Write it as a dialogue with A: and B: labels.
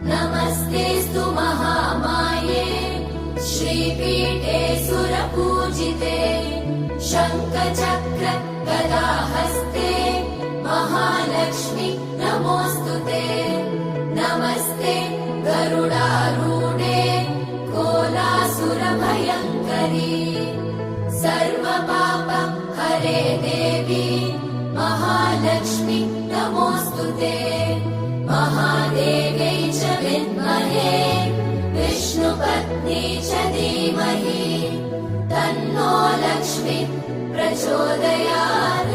A: नमस्तेऽस्तु महामाये श्रीपीठे सुरपूजिते शङ्खचक्र गदाहस्ते महालक्ष्मी नमोऽस्तुते। नमस्ते गरुडारूढे कोलासुरभयङ्करी सर्वपाप हरे देवी महालक्ष्मी नमोऽस्तुते। महादेव्यै च विद्महे विष्णुपत्नी च धीमहि तन्नो लक्ष्मी प्रचोदयात्।